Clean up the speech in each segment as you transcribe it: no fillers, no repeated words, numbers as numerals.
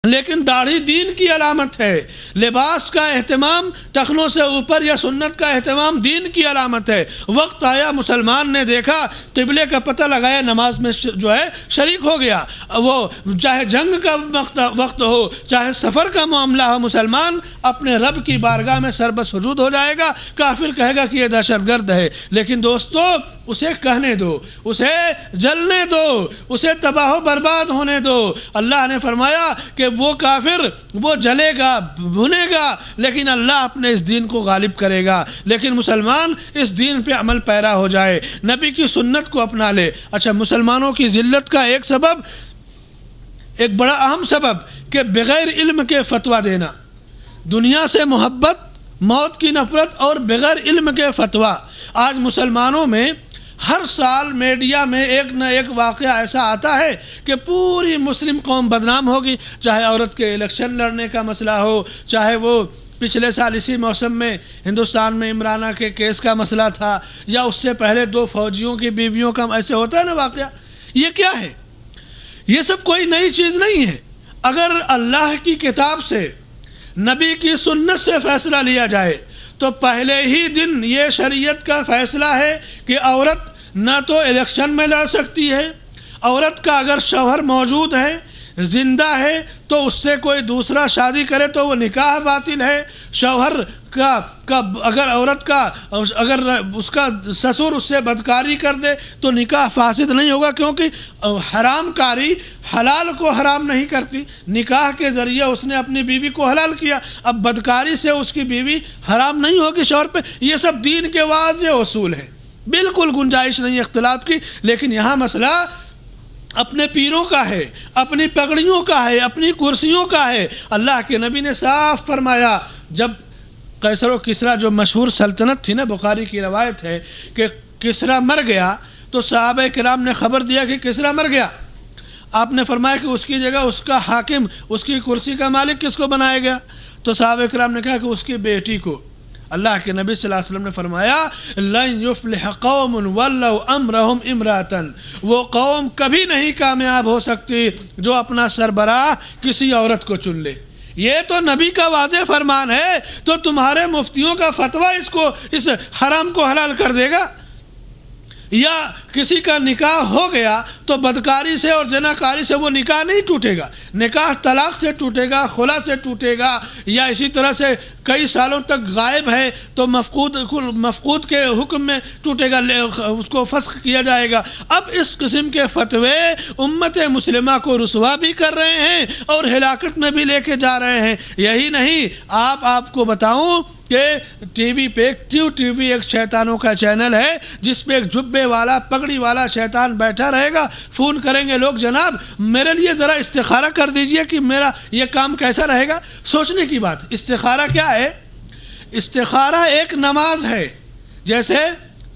لیکن داڑھی دین کی علامت ہے، لباس کا اہتمام ٹخنوں سے اوپر یا سنت کا اہتمام دین کی علامت ہے۔ وقت آیا مسلمان نے دیکھا، قبلے کا پتہ لگایا، نماز میں جو ہے شریک ہو گیا، وہ چاہے جنگ کا وقت ہو چاہے سفر کا معاملہ ہو، مسلمان اپنے رب کی بارگاہ میں سر بسجود ہو جائے گا۔ کافر کہے گا کہ یہ دہشت گرد ہے، لیکن دوستو اسے کہنے دو، اسے جلنے دو، اسے تباہ و برباد ہونے دو۔ اللہ نے فرمایا کہ وہ کافر وہ جلے گا بھنے گا، لیکن اللہ اپنے اس دین کو غالب کرے گا۔ لیکن مسلمان اس دین پہ عمل پیرا ہو جائے، نبی کی سنت کو اپنا لے۔ اچھا، مسلمانوں کی ذلت کا ایک سبب، ایک بڑا اہم سبب کہ بغیر علم کے فتویٰ دینا، دنیا سے محبت، موت کی نفرت اور بغیر علم کے فتویٰ۔ آج مسلمانوں میں ہر سال میڈیا میں ایک نہ ایک واقعہ ایسا آتا ہے کہ پوری مسلم قوم بدنام ہوگی، چاہے عورت کے الیکشن لڑنے کا مسئلہ ہو، چاہے وہ پچھلے سال اسی موسم میں ہندوستان میں عمرانہ کے کیس کا مسئلہ تھا، یا اس سے پہلے 2 فوجیوں کی بیویوں کا ایسے ہوتا ہے نا واقعہ۔ یہ کیا ہے؟ یہ سب کوئی نئی چیز نہیں ہے۔ اگر اللہ کی کتاب سے، نبی کی سنت سے فیصلہ لیا جائے تو پہلے ہی دن یہ شریعت کا فیصلہ ہے کہ عورت نہ تو الیکشن میں لڑ سکتی ہے، عورت کا اگر شوہر موجود ہے، زندہ ہے، تو اس سے کوئی دوسرا شادی کرے تو وہ نکاح باطل ہے۔ شوہر کا اگر عورت کا اگر اس کا سسر اس سے بدکاری کر دے تو نکاح فاسد نہیں ہوگا، کیونکہ حرام کاری حلال کو حرام نہیں کرتی، نکاح کے ذریعے اس نے اپنی بیوی کو حلال کیا، اب بدکاری سے اس کی بیوی حرام نہیں ہوگی شوہر پہ۔ یہ سب دین کے واضح اصول ہیں، بالکل گنجائش نہیں اختلاف کی۔ لیکن یہاں مسئلہ اپنے پیروں کا ہے، اپنی پگڑیوں کا ہے، اپنی کرسیوں کا ہے۔ اللہ کے نبی نے صاف فرمایا، جب قیصر و کسریٰ جو مشہور سلطنت تھی نا، بخاری کی روایت ہے کہ کسریٰ مر گیا تو صحابہ کرام نے خبر دیا کہ کسریٰ مر گیا۔ آپ نے فرمایا کہ اس کی جگہ اس کا حاکم، اس کی کرسی کا مالک کس کو بنایا گیا؟ تو صحابہ کرام نے کہا کہ اس کی بیٹی کو۔ اللہ کے نبی صلی اللہ علیہ وسلم نے فرمایا لَن يُفْلِحَ قَوْمٌ وَلَّوْا أَمْرَهُمْ امْرَأَةً، وہ قوم کبھی نہیں کامیاب ہو سکتی جو اپنا سربراہ کسی عورت کو چن لے۔ یہ تو نبی کا واضح فرمان ہے، تو تمہارے مفتیوں کا فتویٰ اس حرام کو حلال کر دے گا؟ یا کسی کا نکاح ہو گیا تو بدکاری سے اور زناکاری سے وہ نکاح نہیں ٹوٹے گا، نکاح طلاق سے ٹوٹے گا، خلا سے ٹوٹے گا، یا اسی طرح سے کئی سالوں تک غائب ہے تو مفقود کے حکم میں ٹوٹے گا، اس کو فسخ کیا جائے گا۔ اب اس قسم کے فتوے امت مسلمہ کو رسوا بھی کر رہے ہیں اور ہلاکت میں بھی لے کے جا رہے ہیں۔ یہی نہیں، آپ کو بتاؤں کہ ٹی وی پہ کیوں ٹی وی ایک شیطانوں کا چینل ہے جس پہ ایک جبے والا پگڑی والا شیطان بیٹھا رہے گا، فون کریں گے لوگ، جناب میرے لیے ذرا استخارہ کر دیجئے کہ میرا یہ کام کیسا رہے گا۔ سوچنے کی بات، استخارہ کیا ہے؟ استخارہ ایک نماز ہے، جیسے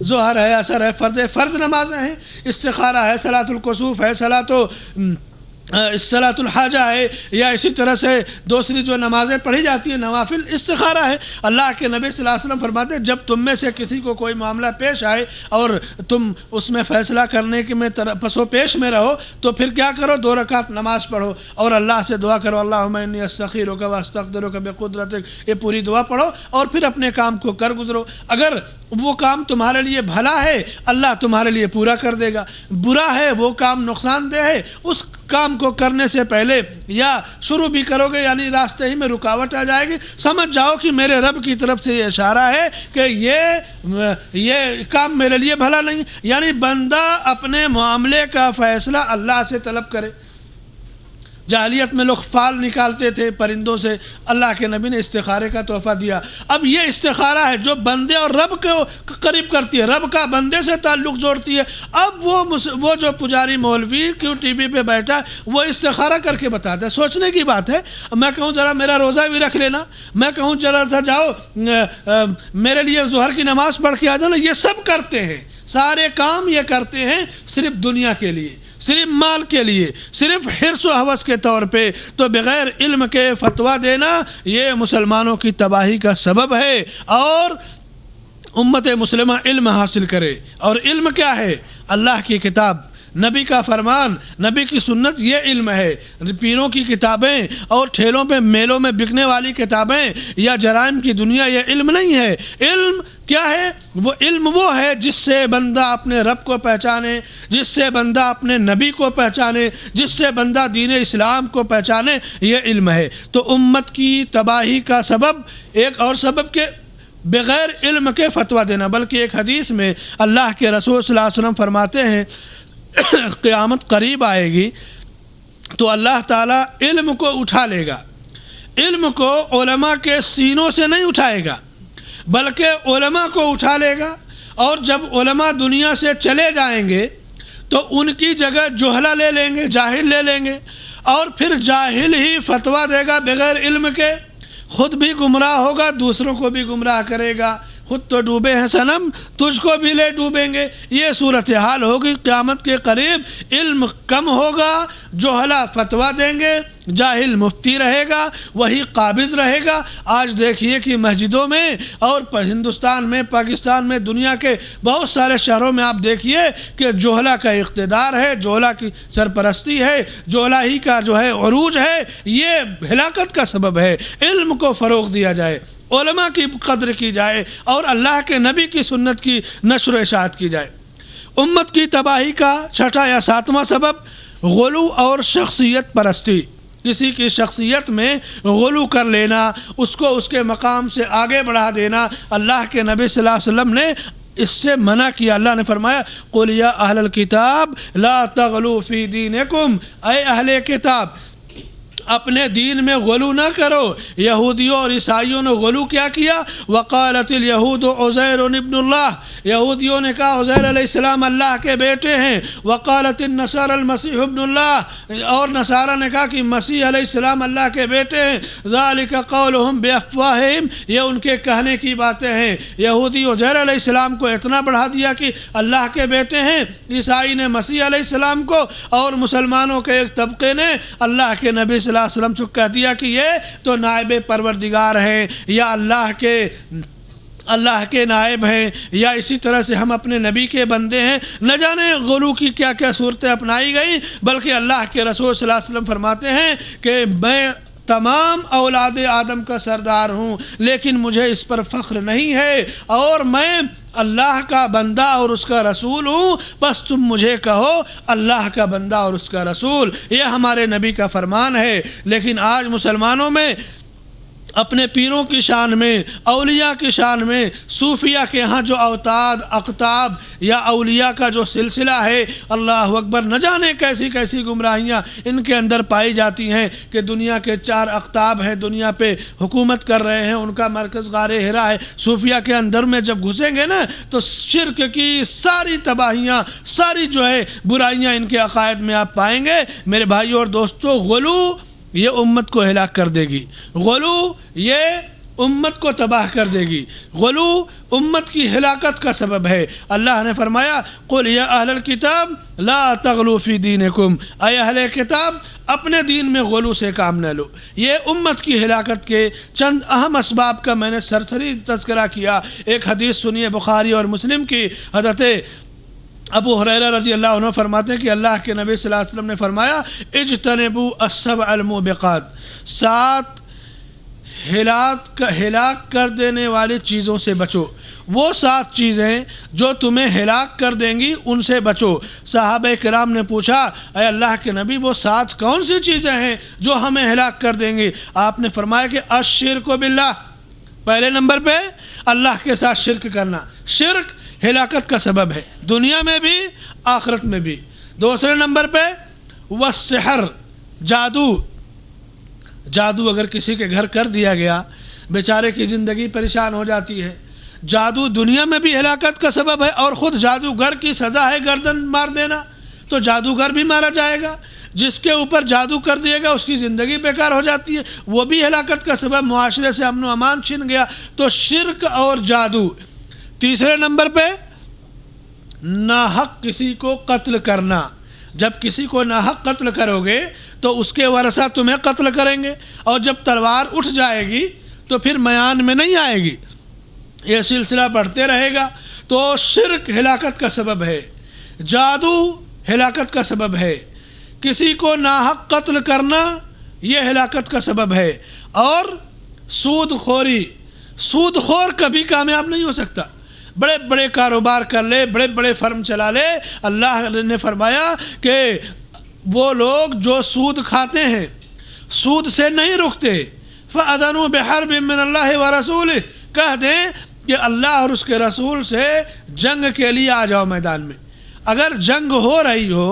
ظہر ہے، عصر ہے، فرض نمازیں ہیں۔ استخارہ ہے، صلاۃ الکسوف ہے، صلاۃ الحاجہ ہے، یا اسی طرح سے دوسری جو نمازیں پڑھی جاتی ہیں نوافل، استخارہ ہے۔ اللہ کے نبی صلی اللہ علیہ وسلم فرماتے ہیں جب تم میں سے کسی کو کوئی معاملہ پیش آئے اور تم اس میں فیصلہ کرنے کے میں پس و پیش میں رہو تو پھر کیا کرو؟ 2 رکعت نماز پڑھو اور اللہ سے دعا کرو، اللہم انی استخیرک و استقدرک بقدرتک، یہ پوری دعا پڑھو اور پھر اپنے کام کو کر گزرو۔ اگر وہ کام تمہارے لیے بھلا ہے اللہ تمہارے لیے پورا کر دے گا، برا ہے وہ کام نقصان دہ ہے، اس کام کو کرنے سے پہلے یا شروع بھی کرو گے یعنی راستے ہی میں رکاوٹ آ جائے گی، سمجھ جاؤ کہ میرے رب کی طرف سے یہ اشارہ ہے کہ یہ کام میرے لیے بھلا نہیں۔ یعنی بندہ اپنے معاملے کا فیصلہ اللہ سے طلب کرے۔ جاہلیت میں لوگ فال نکالتے تھے پرندوں سے، اللہ کے نبی نے استخارے کا تحفہ دیا۔ اب یہ استخارہ ہے جو بندے اور رب کو قریب کرتی ہے، رب کا بندے سے تعلق جوڑتی ہے۔ اب وہ جو پجاری مولوی کیوں ٹی وی پہ بیٹھا وہ استخارہ کر کے بتاتا ہے۔ سوچنے کی بات ہے، میں کہوں ذرا میرا روزہ بھی رکھ لینا، میں کہوں ذرا سا جاؤ میرے لیے ظہر کی نماز پڑھ کے آ جانا، یہ سب کرتے ہیں، سارے کام یہ کرتے ہیں صرف دنیا کے لیے، صرف مال کے لیے، صرف حرص و ہوس کے طور پہ۔ تو بغیر علم کے فتویٰ دینا یہ مسلمانوں کی تباہی کا سبب ہے۔ اور امت مسلمہ علم حاصل کرے، اور علم کیا ہے؟ اللہ کی کتاب، نبی کا فرمان، نبی کی سنت، یہ علم ہے۔ پیروں کی کتابیں اور ٹھیلوں پہ میلوں میں بکنے والی کتابیں یا جرائم کی دنیا یہ علم نہیں ہے۔ علم کیا ہے؟ وہ علم وہ ہے جس سے بندہ اپنے رب کو پہچانے، جس سے بندہ اپنے نبی کو پہچانے، جس سے بندہ دین اسلام کو پہچانے، یہ علم ہے۔ تو امت کی تباہی کا سبب ایک اور سبب کے بغیر علم کے فتویٰ دینا، بلکہ ایک حدیث میں اللہ کے رسول صلی اللہ علیہ وسلم فرماتے ہیں قیامت قریب آئے گی تو اللہ تعالیٰ علم کو اٹھا لے گا۔ علم کو علماء کے سینوں سے نہیں اٹھائے گا بلکہ علماء کو اٹھا لے گا، اور جب علماء دنیا سے چلے جائیں گے تو ان کی جگہ جہلا لے لیں گے، جاہل لے لیں گے، اور پھر جاہل ہی فتویٰ دے گا بغیر علم کے، خود بھی گمراہ ہوگا، دوسروں کو بھی گمراہ کرے گا۔ خود تو ڈوبے ہیں صنم، تجھ کو بھی لے ڈوبیں گے، یہ صورتحال ہوگی قیامت کے قریب۔ علم کم ہوگا، جہلا فتویٰ دیں گے، جاہل مفتی رہے گا، وہی قابض رہے گا۔ آج دیکھیے کہ مسجدوں میں اور ہندوستان میں، پاکستان میں، دنیا کے بہت سارے شہروں میں آپ دیکھیے کہ جہلا کا اقتدار ہے، جہلا کی سرپرستی ہے، جہلا ہی کا جو ہے عروج ہے۔ یہ ہلاکت کا سبب ہے۔ علم کو فروغ دیا جائے، علماء کی قدر کی جائے، اور اللہ کے نبی کی سنت کی نشر و اشاعت کی جائے۔ امت کی تباہی کا چھٹا یا ساتواں سبب غلو اور شخصیت پرستی، کسی کی شخصیت میں غلو کر لینا، اس کو اس کے مقام سے آگے بڑھا دینا۔ اللہ کے نبی صلی اللہ علیہ وسلم نے اس سے منع کیا۔ اللہ نے فرمایا قُلْ يَا أَهْلَ الْكِتَابِ لَا تَغْلُوا فِي دِينِكُمْ، اے اہل کتاب اپنے دین میں غلو نہ کرو۔ یہودیوں اور عیسائیوں نے غلو کیا کیا؟ وقالت اليہود عزیر ابن اللہ، یہودیوں نے کہا عزیر علیہ السلام اللہ کے بیٹے ہیں۔ وقالت النصارى المسیح ابن اللہ، اور نصارہ نے کہا کہ مسیح علیہ السلام اللہ کے بیٹے ہیں۔ ذالک قولہم بافواہہم، یہ ان کے کہنے کی باتیں ہیں۔ یہودی عزیر علیہ السلام کو اتنا بڑھا دیا کہ اللہ کے بیٹے ہیں، عیسائی نے مسیح علیہ السلام کو، اور مسلمانوں کے ایک طبقے نے اللہ کے نبی صلی اللہ علیہ وسلم سے کہہ دیا کہ یہ تو نائب پروردگار ہیں، یا اللہ کے نائب ہیں، یا اسی طرح سے ہم اپنے نبی کے بندے ہیں۔ نہ جانے غلو کی کیا کیا صورتیں اپنائی گئی، بلکہ اللہ کے رسول صلی اللہ علیہ وسلم فرماتے ہیں کہ میں تمام اولاد آدم کا سردار ہوں، لیکن مجھے اس پر فخر نہیں ہے، اور میں اللہ کا بندہ اور اس کا رسول ہوں، بس تم مجھے کہو اللہ کا بندہ اور اس کا رسول۔ یہ ہمارے نبی کا فرمان ہے۔ لیکن آج مسلمانوں میں اپنے پیروں کی شان میں، اولیاء کی شان میں، صوفیہ کے ہاں جو اوتاد، اقطاب یا اولیاء کا جو سلسلہ ہے، اللہ اکبر، نہ جانے کیسی کیسی گمراہیاں ان کے اندر پائی جاتی ہیں کہ دنیا کے 4 اقطاب ہیں، دنیا پہ حکومت کر رہے ہیں، ان کا مرکز غار ہرا ہے۔ صوفیہ کے اندر میں جب گھسیں گے نا تو شرک کی ساری تباہیاں، ساری جو ہے برائیاں ان کے عقائد میں آپ پائیں گے۔ میرے بھائیو اور دوستو، غلو یہ امت کو ہلاک کر دے گی، غلو یہ امت کو تباہ کر دے گی، غلو امت کی ہلاکت کا سبب ہے۔ اللہ نے فرمایا قُلْ يَا أَهْلَ الْكِتَابِ لَا تَغْلُوا فِي دِينِكُمْ، اے اہل کتاب اپنے دین میں غلو سے کام نہ لو۔ یہ امت کی ہلاکت کے چند اہم اسباب کا میں نے سرسری تذکرہ کیا۔ ایک حدیث سنیے بخاری اور مسلم کی، حضرت ابو ہریرہ رضی اللہ عنہ فرماتے ہیں کہ اللہ کے نبی صلی اللہ علیہ وسلم نے فرمایا اجتنبوا السبع الموبقات، 7 ہلاک کر دینے والی چیزوں سے بچو۔ وہ 7 چیزیں جو تمہیں ہلاک کر دیں گی ان سے بچو۔ صحابہ کرام نے پوچھا اے اللہ کے نبی وہ 7 کون سی چیزیں ہیں جو ہمیں ہلاک کر دیں گی؟ آپ نے فرمایا کہ الشرک باللہ، پہلے نمبر پہ اللہ کے ساتھ شرک کرنا۔ شرک ہلاکت کا سبب ہے، دنیا میں بھی آخرت میں بھی۔ دوسرے نمبر پہ والسحر، جادو اگر کسی کے گھر کر دیا گیا، بیچارے کی زندگی پریشان ہو جاتی ہے۔ جادو دنیا میں بھی ہلاکت کا سبب ہے، اور خود جادوگر کی سزا ہے گردن مار دینا، تو جادوگر بھی مارا جائے گا۔ جس کے اوپر جادو کر دیا گا اس کی زندگی بیکار ہو جاتی ہے، وہ بھی ہلاکت کا سبب، معاشرے سے امن و امان چھن گیا۔ تو شرک اور جادو۔ تیسرے نمبر پہ ناحق کسی کو قتل کرنا، جب کسی کو ناحق قتل کرو گے تو اس کے ورثہ تمہیں قتل کریں گے، اور جب تلوار اٹھ جائے گی تو پھر میان میں نہیں آئے گی، یہ سلسلہ بڑھتے رہے گا۔ تو شرک ہلاکت کا سبب ہے، جادو ہلاکت کا سبب ہے، کسی کو ناحق قتل کرنا یہ ہلاکت کا سبب ہے، اور سود خوری، سود خور کبھی کامیاب نہیں ہو سکتا۔ بڑے بڑے کاروبار کر لے، بڑے بڑے فرم چلا لے، اللہ نے فرمایا کہ وہ لوگ جو سود کھاتے ہیں، سود سے نہیں رکتے، فَأَذَنُوا بِحَرْبٍ مِّنَ اللَّهِ وَرَسُولِهِ، کہہ دیں کہ اللہ اور اس کے رسول سے جنگ کے لیے آ جاؤ میدان میں۔ اگر جنگ ہو رہی ہو،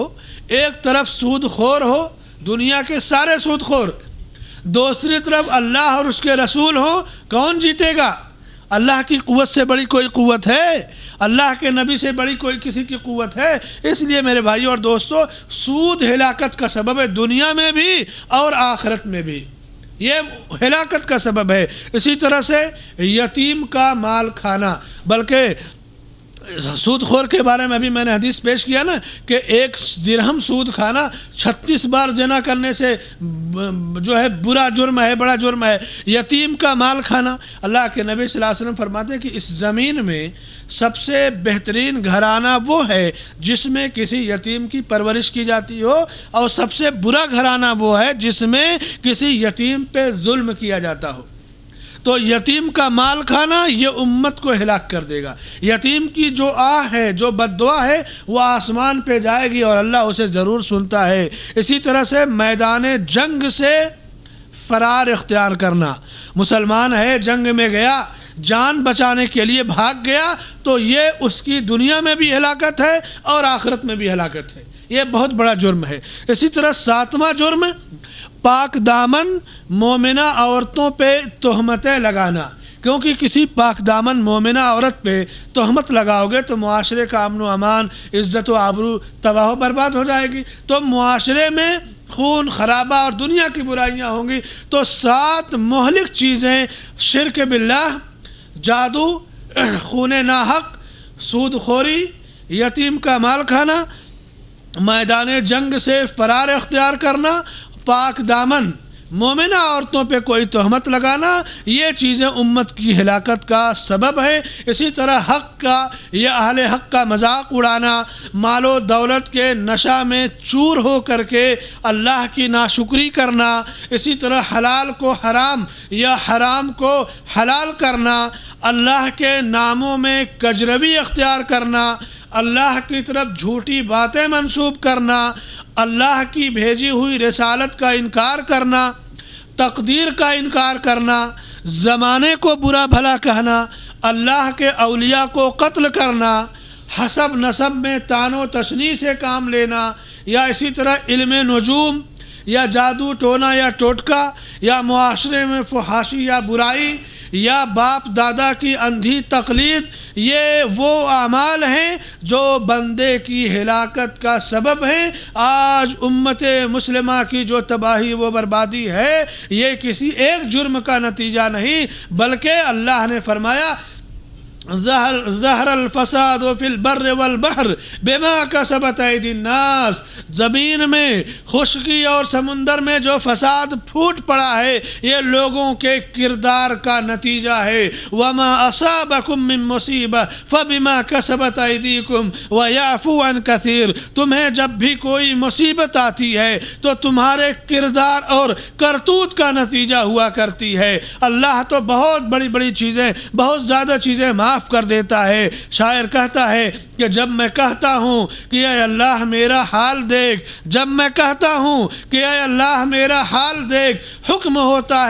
ایک طرف سود خور ہو، دنیا کے سارے سود خور، دوسری طرف اللہ اور اس کے رسول ہو، کون جیتے گا؟ اللہ کی قوت سے بڑی کوئی قوت ہے؟ اللہ کے نبی سے بڑی کوئی کسی کی قوت ہے؟ اس لیے میرے بھائیو اور دوستو، سود ہلاکت کا سبب ہے، دنیا میں بھی اور آخرت میں بھی، یہ ہلاکت کا سبب ہے۔ اسی طرح سے یتیم کا مال کھانا، بلکہ سود خور کے بارے میں ابھی میں نے حدیث پیش کیا نا کہ 1 درہم سود کھانا 36 بار زنا کرنے سے جو ہے برا جرم ہے، بڑا جرم ہے۔ یتیم کا مال کھانا، اللہ کے نبی صلی اللہ علیہ وسلم فرماتے ہیں کہ اس زمین میں سب سے بہترین گھرانہ وہ ہے جس میں کسی یتیم کی پرورش کی جاتی ہو، اور سب سے برا گھرانہ وہ ہے جس میں کسی یتیم پہ ظلم کیا جاتا ہو۔ تو یتیم کا مال کھانا یہ امت کو ہلاک کر دے گا۔ یتیم کی جو آہ ہے، جو بد دعا ہے، وہ آسمان پہ جائے گی اور اللہ اسے ضرور سنتا ہے۔ اسی طرح سے میدان جنگ سے فرار اختیار کرنا، مسلمان ہے، جنگ میں گیا، جان بچانے کے لیے بھاگ گیا، تو یہ اس کی دنیا میں بھی ہلاکت ہے اور آخرت میں بھی ہلاکت ہے، یہ بہت بڑا جرم ہے۔ اسی طرح 7واں جرم، پاک دامن مومنہ عورتوں پہ تہمتیں لگانا، کیونکہ کسی پاک دامن مومنہ عورت پہ تہمت لگاؤ گے تو معاشرے کا امن و امان، عزت و آبرو تباہ و برباد ہو جائے گی، تو معاشرے میں خون خرابہ اور دنیا کی برائیاں ہوں گی۔ تو 7 مہلک چیزیں، شرک باللہ، جادو، خون ناحق، سود خوری، یتیم کا مال کھانا، میدان جنگ سے فرار اختیار کرنا، پاک دامن مومنہ عورتوں پہ کوئی تہمت لگانا، یہ چیزیں امت کی ہلاکت کا سبب ہے۔ اسی طرح حق کا یا اہل حق کا مذاق اڑانا، مال و دولت کے نشہ میں چور ہو کر کے اللہ کی ناشکری کرنا، اسی طرح حلال کو حرام یا حرام کو حلال کرنا، اللہ کے ناموں میں کجروی اختیار کرنا، اللہ کی طرف جھوٹی باتیں منسوب کرنا، اللہ کی بھیجی ہوئی رسالت کا انکار کرنا، تقدیر کا انکار کرنا، زمانے کو برا بھلا کہنا، اللہ کے اولیاء کو قتل کرنا، حسب نسب میں طعن و تشنیع سے کام لینا، یا اسی طرح علم نجوم یا جادو ٹونا یا ٹوٹکا، یا معاشرے میں فحاشی یا برائی، یا باپ دادا کی اندھی تقلید، یہ وہ اعمال ہیں جو بندے کی ہلاکت کا سبب ہیں۔ آج امت مسلمہ کی جو تباہی و بربادی ہے، یہ کسی ایک جرم کا نتیجہ نہیں، بلکہ اللہ نے فرمایا ظہر الفساد فی البر والبحر بما کسبت ایدی الناس، زمین میں، خشکی اور سمندر میں جو فساد پھوٹ پڑا ہے یہ لوگوں کے کردار کا نتیجہ ہے۔ وما اصابکم من مصیبہ فبما کسبت ایدیکم ویعفو عن کثیر، تمہیں جب بھی کوئی مصیبت آتی ہے تو تمہارے کردار اور کرتوت کا نتیجہ ہوا کرتی ہے۔ اللہ تو بہت بڑی بڑی چیزیں، بہت زیادہ چیزیں معاف کر دیتا ہے۔ شاعر کہتا ہے کہ جب میں کہتا ہوں کہ اے اللہ میرا حال دیکھ، جب میں کہتا ہوں کہ اے اللہ میرا حال دیکھ، حکم ہوتا ہے